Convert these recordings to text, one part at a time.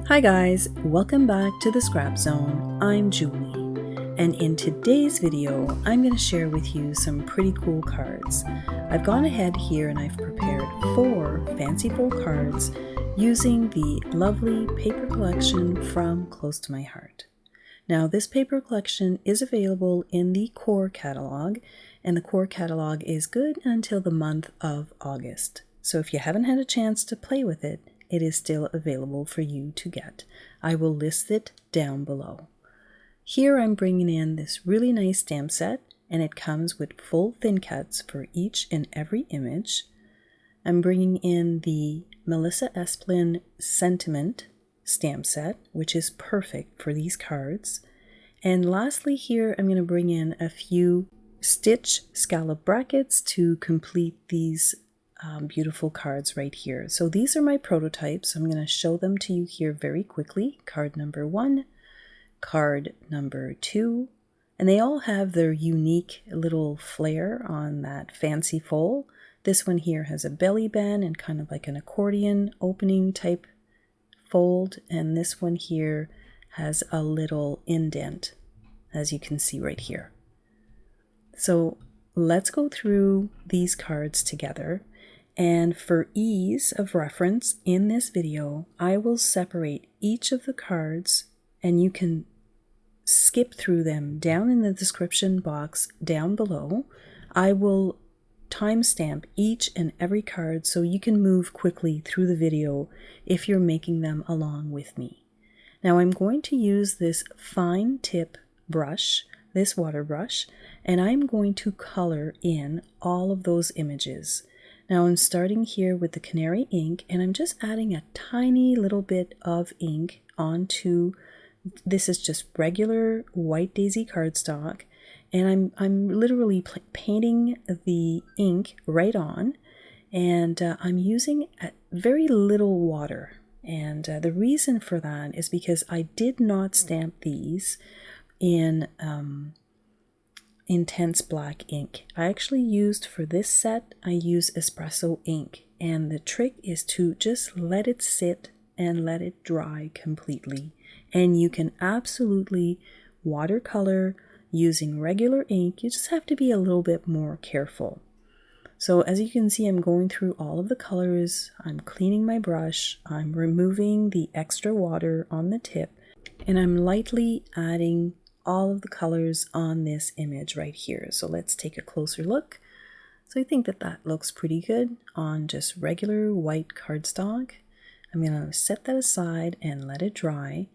Hi guys, welcome back to the Scrap Zone. I'm Julie, and in today's video, I'm going to share with you some pretty cool cards. I've gone ahead here and I've prepared 4 fanciful cards using the lovely paper collection from Close to My Heart. Now, this paper collection is available in the core catalog, and the core catalog is good until the month of August. So if you haven't had a chance to play with it, it is still available for you to get. I will list it down below. Here I'm bringing in this really nice stamp set, and it comes with full thin cuts for each and every image. I'm bringing in the Melissa Esplin Sentiment stamp set, which is perfect for these cards. And lastly here, I'm going to bring in a few stitch scallop brackets to complete these beautiful cards right here. So these are my prototypes. I'm going to show them to you here very quickly. Card number 1, card number 2, and they all have their unique little flair on that fancy fold. This one here has a belly band and kind of like an accordion opening type fold, and this one here has a little indent, as you can see right here. So let's go through these cards together. And for ease of reference in this video, I will separate each of the cards, and you can skip through them down in the description box down below. I will timestamp each and every card so you can move quickly through the video if you're making them along with me. Now I'm going to use this fine tip brush, this water brush, and I'm going to color in all of those images. Now I'm starting here with the canary ink, and I'm just adding a tiny little bit of ink onto, this is just regular white daisy cardstock, and I'm literally painting the ink right on, and I'm using very little water. And the reason for that is because I did not stamp these in intense black ink. I actually used, for this set, I use espresso ink, and the trick is to just let it sit and let it dry completely. And you can absolutely watercolor using regular ink. You just have to be a little bit more careful. So as you can see, I'm going through all of the colors, I'm cleaning my brush, I'm removing the extra water on the tip, and I'm lightly adding all of the colors on this image right here. So let's take a closer look. So I think that looks pretty good on just regular white cardstock. I'm going to set that aside and let it dry.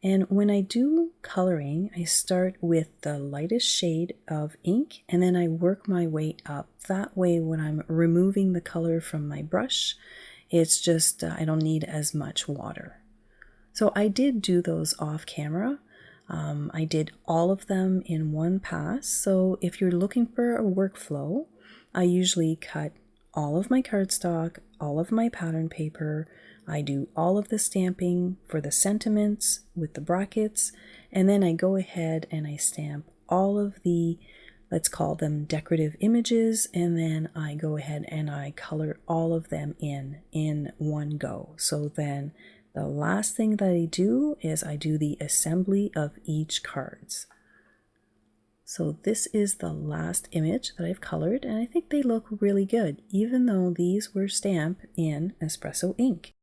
And when I do coloring, I start with the lightest shade of ink, and then I work my way up. That way, when I'm removing the color from my brush, it's just, I don't need as much water. So I did do those off camera. I did all of them in one pass. So if you're looking for a workflow, I usually cut all of my cardstock, all of my pattern paper. I do all of the stamping for the sentiments with the brackets, and then I go ahead and I stamp all of the, let's call them decorative images, and then I go ahead and I color all of them in one go. So then the last thing that I do is I do the assembly of each cards. So this is the last image that I've colored, and I think they look really good, even though these were stamped in espresso ink.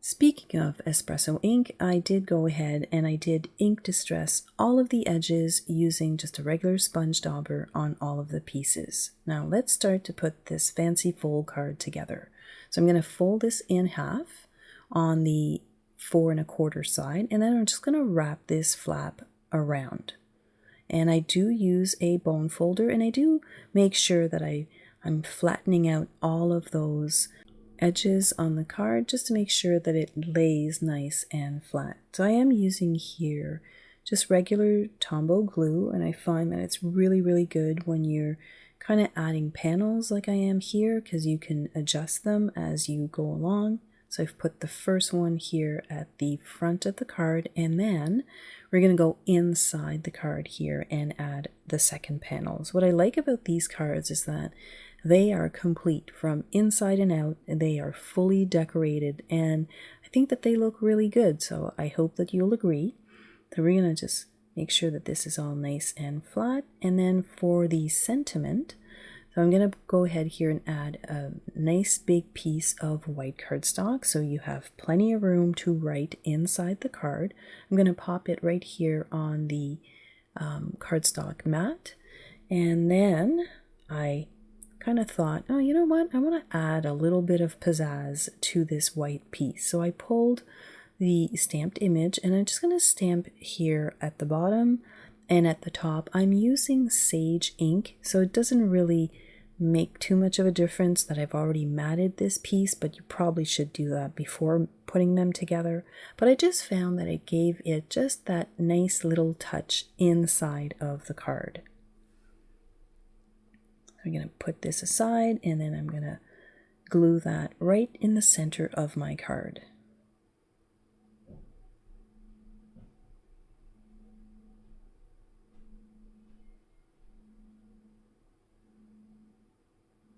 Speaking of espresso ink, I did go ahead and I did ink distress all of the edges using just a regular sponge dauber on all of the pieces. Now let's start to put this fancy fold card together. So I'm going to fold this in half on the 4 1/4 side, and then I'm just going to wrap this flap around. And I do use a bone folder, and I do make sure that I'm flattening out all of those edges on the card just to make sure that it lays nice and flat. So I am using here just regular Tombow glue, and I find that it's really, really good when you're kind of adding panels like I am here, because you can adjust them as you go along. So I've put the first one here at the front of the card, and then we're going to go inside the card here and add the second panels. What I like about these cards is that they are complete from inside and out. They are fully decorated, and I think that they look really good, so I hope that you'll agree. So we're going to just make sure that this is all nice and flat. And then for the sentiment, so I'm going to go ahead here and add a nice big piece of white cardstock so you have plenty of room to write inside the card. I'm going to pop it right here on the cardstock mat. And then I kind of thought, oh, you know what? I want to add a little bit of pizzazz to this white piece. So I pulled the stamped image and I'm just going to stamp here at the bottom and at the top. I'm using sage ink, so it doesn't really make too much of a difference that I've already matted this piece, but you probably should do that before putting them together. But I just found that it gave it just that nice little touch inside of the card. I'm going to put this aside and then I'm going to glue that right in the center of my card.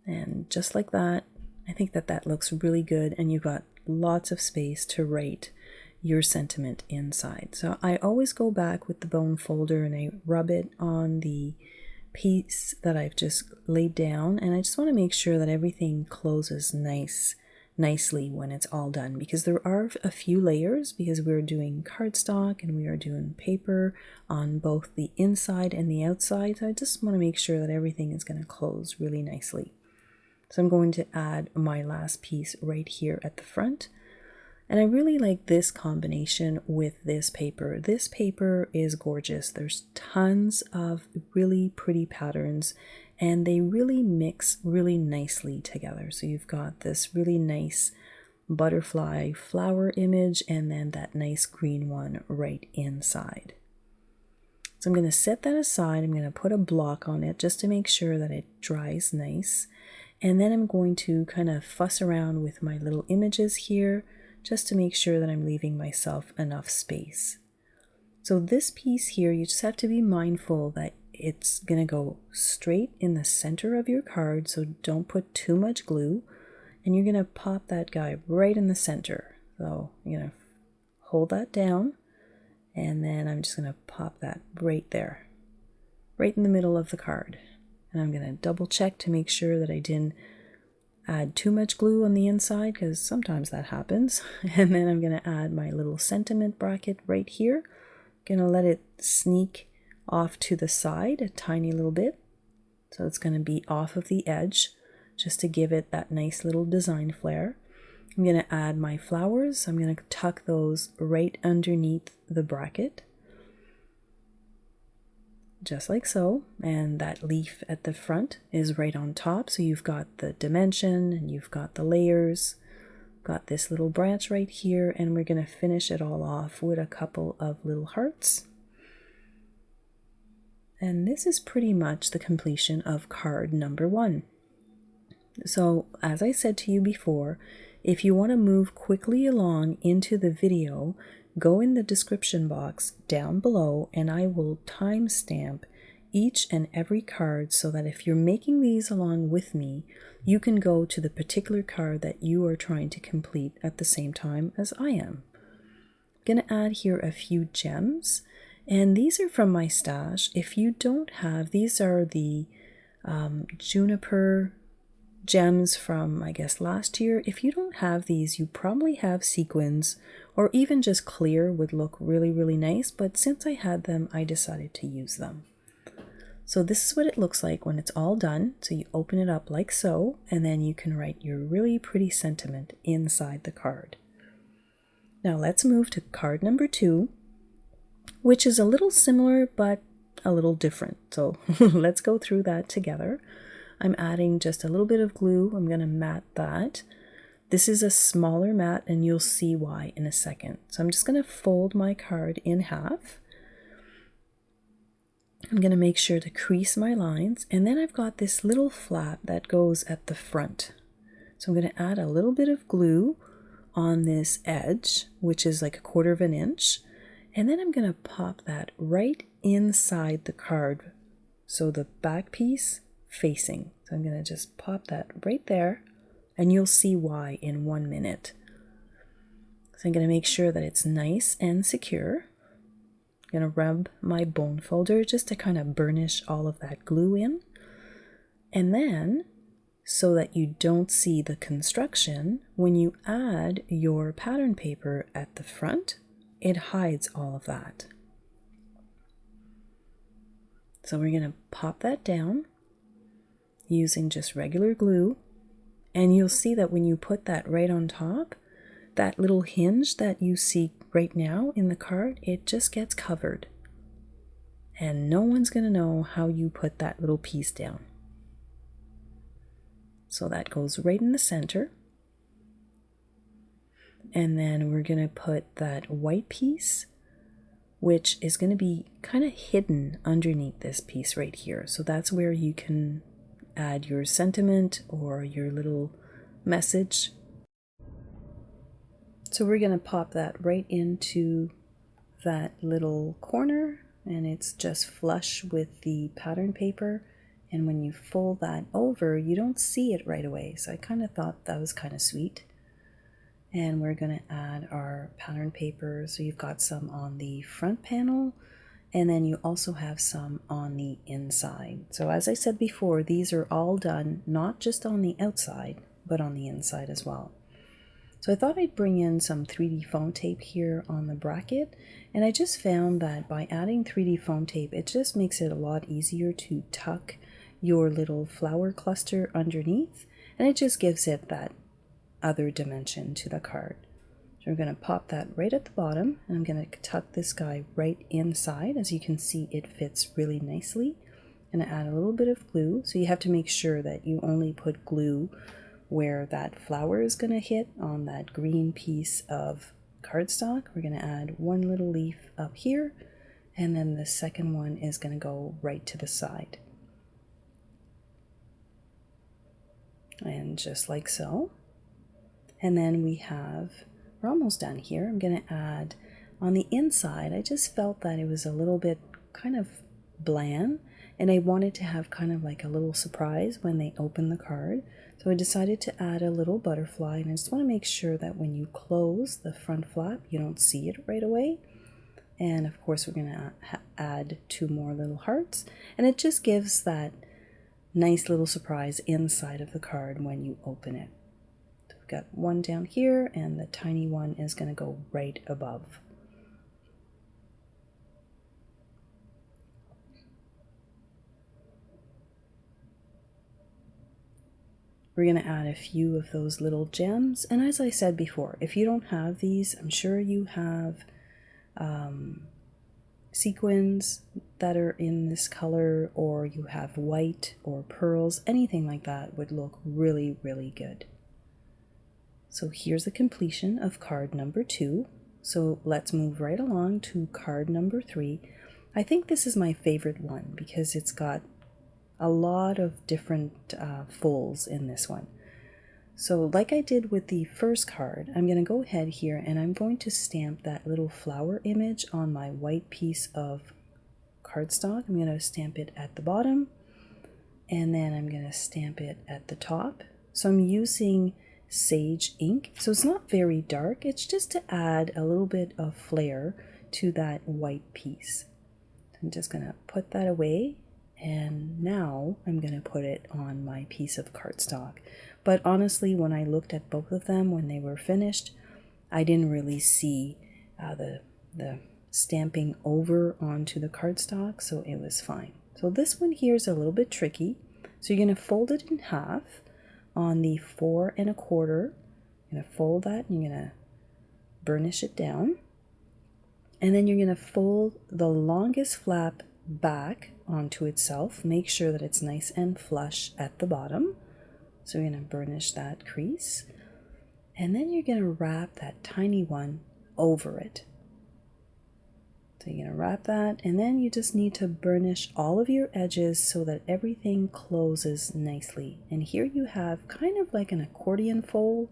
And just like that, I think that that looks really good, and you've got lots of space to write your sentiment inside. So I always go back with the bone folder and I rub it on the piece that I've just laid down, and I just want to make sure that everything closes nicely when it's all done, because there are a few layers, because we're doing cardstock and we are doing paper on both the inside and the outside. So I just want to make sure that everything is going to close really nicely. So I'm going to add my last piece right here at the front. And I really like this combination with this paper. This paper is gorgeous. There's tons of really pretty patterns and they really mix really nicely together. So you've got this really nice butterfly flower image and then that nice green one right inside. So I'm going to set that aside. I'm going to put a block on it just to make sure that it dries nice. And then I'm going to kind of fuss around with my little images here just to make sure that I'm leaving myself enough space. So this piece here, you just have to be mindful that it's going to go straight in the center of your card, so don't put too much glue. And you're going to pop that guy right in the center. So you're going to hold that down, and then I'm just going to pop that right there, right in the middle of the card. And I'm going to double check to make sure that I didn't add too much glue on the inside, because sometimes that happens. And then I'm going to add my little sentiment bracket right here. Going to let it sneak off to the side a tiny little bit. So it's going to be off of the edge just to give it that nice little design flair. I'm going to add my flowers. I'm going to tuck those right underneath the bracket. Just like so, and that leaf at the front is right on top, so you've got the dimension and you've got the layers, got this little branch right here, and we're going to finish it all off with a couple of little hearts. And this is pretty much the completion of card number 1. So as I said to you before, if you want to move quickly along into the video, go in the description box down below and I will timestamp each and every card so that if you're making these along with me, you can go to the particular card that you are trying to complete at the same time as I am. I'm going to add here a few gems, and these are from my stash. If you don't have, these are the juniper gems from, I guess, last year. If you don't have these, you probably have sequins, or even just clear would look really, really nice, but since I had them, I decided to use them. So this is what it looks like when it's all done. So you open it up like so, and then you can write your really pretty sentiment inside the card. Now let's move to card number 2, which is a little similar, but a little different. So let's go through that together. I'm adding just a little bit of glue. I'm going to mat that. This is a smaller mat, and you'll see why in a second. So I'm just going to fold my card in half. I'm going to make sure to crease my lines, and then I've got this little flap that goes at the front. So I'm going to add a little bit of glue on this edge, which is like 1/4 of an inch, and then I'm going to pop that right inside the card so the back piece facing. So I'm going to just pop that right there, and you'll see why in 1 minute. So I'm going to make sure that it's nice and secure. I'm going to rub my bone folder just to kind of burnish all of that glue in. And then, so that you don't see the construction, when you add your pattern paper at the front, it hides all of that. So we're going to pop that down using just regular glue, and you'll see that when you put that right on top, that little hinge that you see right now in the card, it just gets covered. And no one's going to know how you put that little piece down. So that goes right in the center. And then we're going to put that white piece, which is going to be kind of hidden underneath this piece right here. So that's where you can add your sentiment or your little message. So we're going to pop that right into that little corner, and it's just flush with the pattern paper. And when you fold that over, you don't see it right away. So I kind of thought that was kind of sweet. And we're going to add our pattern paper. So you've got some on the front panel, and then you also have some on the inside. So as I said before, these are all done not just on the outside, but on the inside as well. So I thought I'd bring in some 3D foam tape here on the bracket, and I just found that by adding 3D foam tape, it just makes it a lot easier to tuck your little flower cluster underneath, and it just gives it that other dimension to the card. So we're going to pop that right at the bottom, and I'm going to tuck this guy right inside. As you can see, it fits really nicely. I'm going to add a little bit of glue, so you have to make sure that you only put glue where that flower is going to hit on that green piece of cardstock. We're going to add one little leaf up here, and then the second one is going to go right to the side. And just like so. And then we're almost done here. I'm going to add on the inside. I just felt that it was a little bit kind of bland, and I wanted to have kind of like a little surprise when they open the card. So I decided to add a little butterfly, and I just want to make sure that when you close the front flap, you don't see it right away. And of course, we're going to add 2 more little hearts, and it just gives that nice little surprise inside of the card when you open it. So we've got one down here, and the tiny one is going to go right above. We're going to add a few of those little gems, and as I said before, if you don't have these, I'm sure you have sequins that are in this color, or you have white or pearls. Anything like that would look really, really good. So here's the completion of card number 2. So let's move right along to card number 3. I think this is my favorite one because it's got a lot of different folds in this one. So like I did with the first card, I'm going to go ahead here and I'm going to stamp that little flower image on my white piece of cardstock. I'm going to stamp it at the bottom, and then I'm going to stamp it at the top. So I'm using sage ink. So it's not very dark. It's just to add a little bit of flair to that white piece. I'm just going to put that away. And now I'm going to put it on my piece of cardstock. But honestly, when I looked at both of them when they were finished, I didn't really see the stamping over onto the cardstock, so it was fine. So this one here is a little bit tricky. So you're going to fold it in half on the 4 1/4. You're going to fold that, and you're going to burnish it down. And then you're going to fold the longest flap back onto itself. Make sure that it's nice and flush at the bottom. So we're going to burnish that crease, and then you're going to wrap that tiny one over it. So you're going to wrap that, and then you just need to burnish all of your edges so that everything closes nicely. And here you have kind of like an accordion fold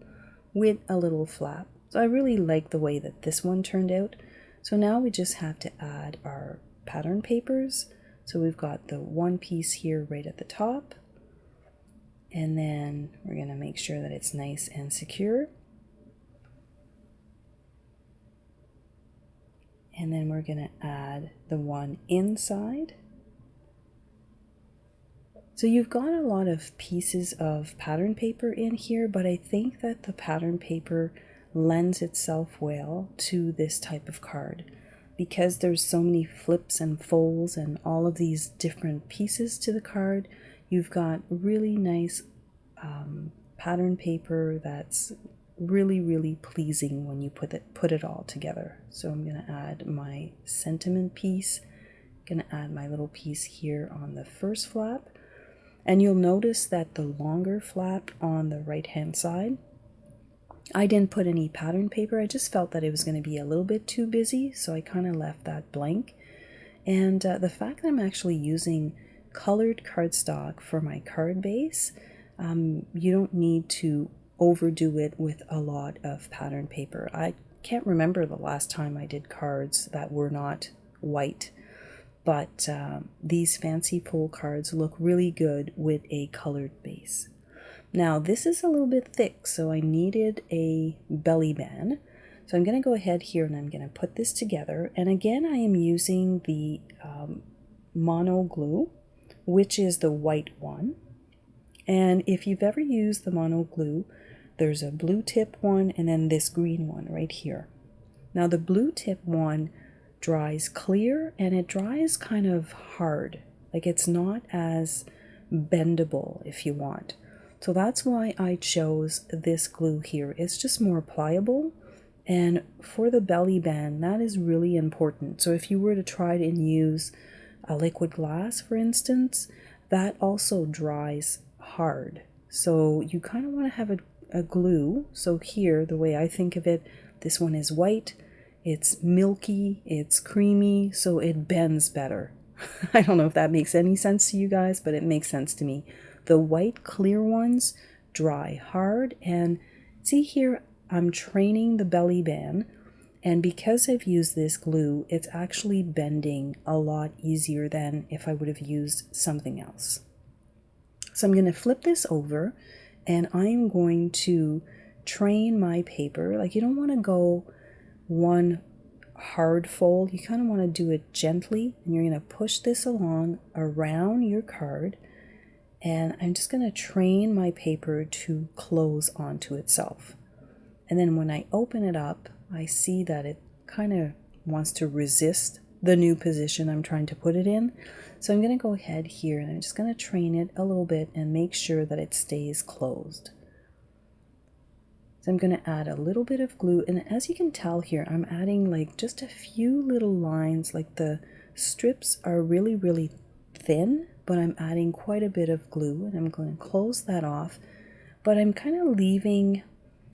with a little flap. So I really like the way that this one turned out. So now we just have to add our pattern papers. So we've got the one piece here right at the top, And then we're going to make sure that it's nice and secure. And then we're going to add the one inside. So you've got a lot of pieces of pattern paper in here, but I think that the pattern paper lends itself well to this type of card because there's so many flips and folds and all of these different pieces to the card. You've got really nice pattern paper that's really pleasing when you put it all together. So I'm going to add my sentiment piece, going to add my little piece here on the first flap. And you'll notice that the longer flap on the right hand side, I didn't put any pattern paper. I just felt that it was going to be a little bit too busy, so I kind of left that blank. And the fact that I'm actually using colored cardstock for my card base, you don't need to overdo it with a lot of pattern paper. I can't remember the last time I did cards that were not white. But these fancy pull cards look really good with a colored base. Now this is a little bit thick, so I needed a belly band. So I'm going to go ahead here and I'm going to put this together. And again, I am using the mono glue, which is the white one. And if you've ever used the mono glue, there's a blue tip one and then this green one right here. Now the blue tip one dries clear and it dries kind of hard, like it's not as bendable if you want. So that's why I chose this glue here. It's just more pliable, and for the belly band that is really important. So if you were to try and use a liquid glass, for instance, that also dries hard. So you kind of want to have a glue. So here, the way I think of it, this one is white. It's milky, it's creamy, so it bends better. I don't know if that makes any sense to you guys, but it makes sense to me. The white clear ones dry hard, and see here, I'm training the belly band, and because I've used this glue, it's actually bending a lot easier than if I would have used something else. So I'm going to flip this over, and I'm going to train my paper. Like, you don't want to go one hard fold, you kind of want to do it gently, and you're going to push this along around your card, and I'm just going to train my paper to close onto itself. And then when I open it up, I see that it kind of wants to resist the new position I'm trying to put it in. So I'm going to go ahead here and I'm just going to train it a little bit and make sure that it stays closed. So I'm going to add a little bit of glue, and as you can tell here, I'm adding like just a few little lines. Like the strips are really thin, but I'm adding quite a bit of glue, and I'm going to close that off. But I'm kind of leaving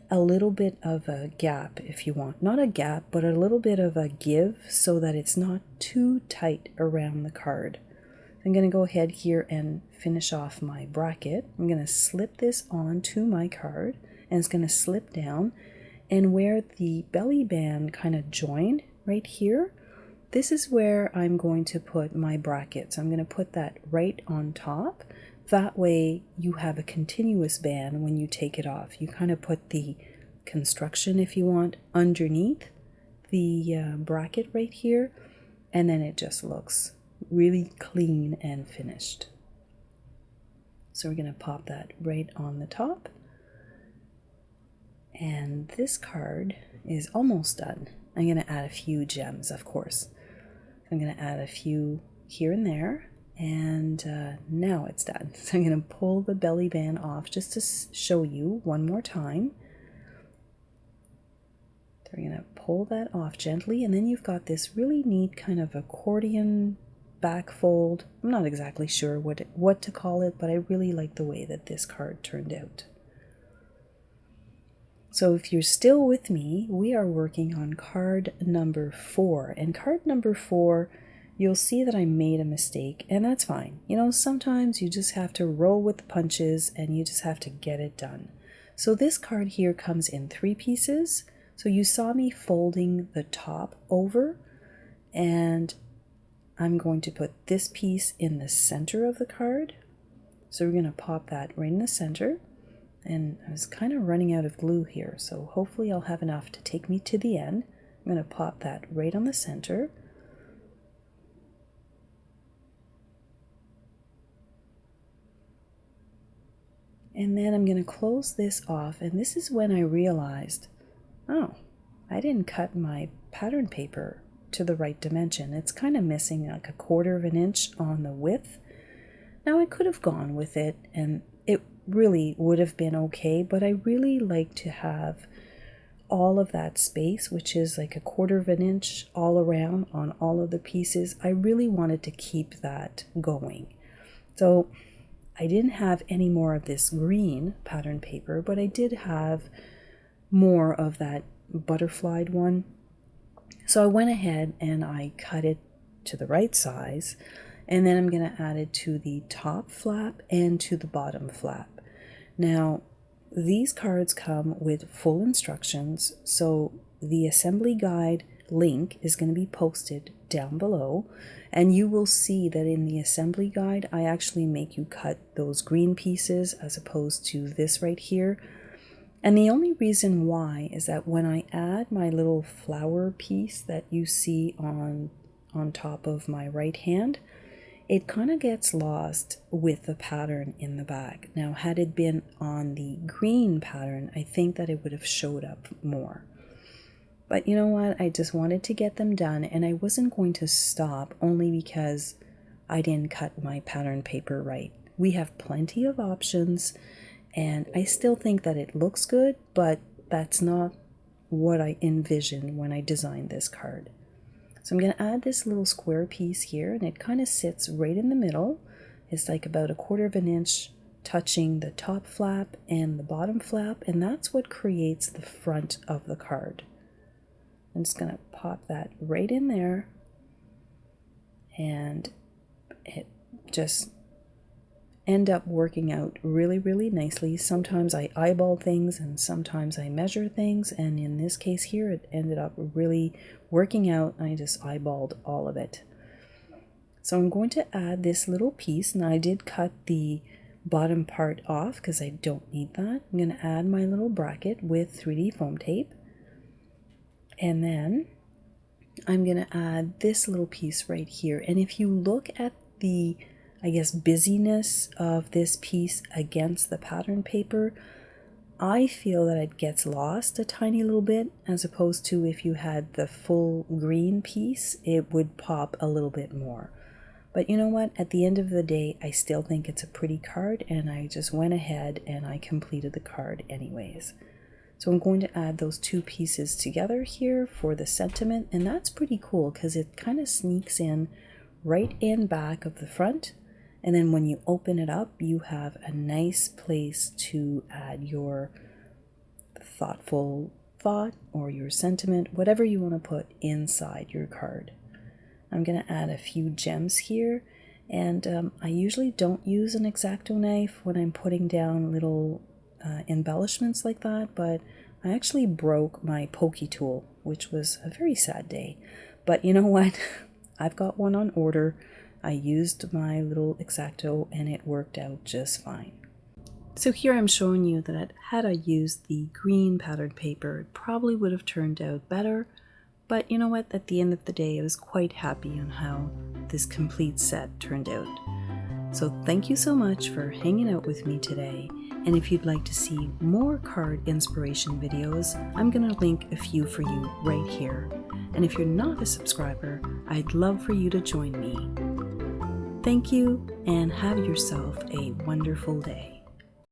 a little bit of a gap, if you want. Not a gap, but a little bit of a give so that it's not too tight around the card. I'm going to go ahead here and finish off my bracket. I'm going to slip this onto my card, and it's going to slip down, and where the belly band kind of joined right here, this is where I'm going to put my bracket. So I'm going to put that right on top. That way you have a continuous band when you take it off. You kind of put the construction, if you want, underneath the bracket right here, and then it just looks really clean and finished. So we're going to pop that right on the top. And this card is almost done. I'm going to add a few gems, of course. I'm going to add a few here and there, and now it's done. So I'm going to pull the belly band off just to show you one more time. So we're going to pull that off gently, and then you've got this really neat kind of accordion back fold. I'm not exactly sure what to call it, but I really like the way that this card turned out. So if you're still with me, we are working on card number 4. And card number 4, you'll see that I made a mistake, and that's fine. You know, sometimes you just have to roll with the punches and you just have to get it done. So this card here comes in 3 pieces. So you saw me folding the top over, and I'm going to put this piece in the center of the card. So we're going to pop that right in the center. And I was kind of running out of glue here, so hopefully I'll have enough to take me to the end. I'm going to pop that right on the center. And then I'm going to close this off, and this is when I realized, oh, I didn't cut my pattern paper to the right dimension. It's kind of missing like a 1/4 of an inch on the width. Now I could have gone with it, and it really would have been okay, but I really like to have all of that space, which is like a 1/4 of an inch all around on all of the pieces. I really wanted to keep that going. So I didn't have any more of this green pattern paper, but I did have more of that butterflied one. So I went ahead and I cut it to the right size, and then I'm going to add it to the top flap and to the bottom flap. Now, these cards come with full instructions, so the assembly guide link is going to be posted down below, and you will see that in the assembly guide I actually make you cut those green pieces as opposed to this right here. And the only reason why is that when I add my little flower piece that you see on top of my right hand, it kind of gets lost with the pattern in the back. Now, had it been on the green pattern, I think that it would have showed up more. But you know what? I just wanted to get them done, and I wasn't going to stop only because I didn't cut my pattern paper right. We have plenty of options, and I still think that it looks good, but that's not what I envisioned when I designed this card. So I'm going to add this little square piece here, and it kind of sits right in the middle. It's like about a 1/4 of an inch touching the top flap and the bottom flap, and that's what creates the front of the card. I'm just going to pop that right in there, and it just end up working out really, really nicely. Sometimes I eyeball things and sometimes I measure things, and in this case here it ended up really working out. I just eyeballed all of it. So I'm going to add this little piece, and I did cut the bottom part off because I don't need that. I'm going to add my little bracket with 3D foam tape, and then I'm going to add this little piece right here. And if you look at the, I guess, busyness of this piece against the pattern paper, I feel that it gets lost a tiny little bit, as opposed to if you had the full green piece, it would pop a little bit more. But you know what? At the end of the day, I still think it's a pretty card, and I just went ahead and I completed the card anyways. So I'm going to add those two pieces together here for the sentiment, and that's pretty cool because it kind of sneaks in right in back of the front. And then when you open it up, you have a nice place to add your thoughtful thought or your sentiment, whatever you want to put inside your card. I'm going to add a few gems here, and I usually don't use an X-Acto knife when I'm putting down little embellishments like that, but I actually broke my pokey tool, which was a very sad day. But you know what? I've got one on order. I used my little X-Acto and it worked out just fine. So here I'm showing you that had I used the green pattern paper, it probably would have turned out better. But you know what? At the end of the day, I was quite happy on how this complete set turned out. So thank you so much for hanging out with me today. And if you'd like to see more card inspiration videos, I'm going to link a few for you right here. And if you're not a subscriber, I'd love for you to join me. Thank you, and have yourself a wonderful day.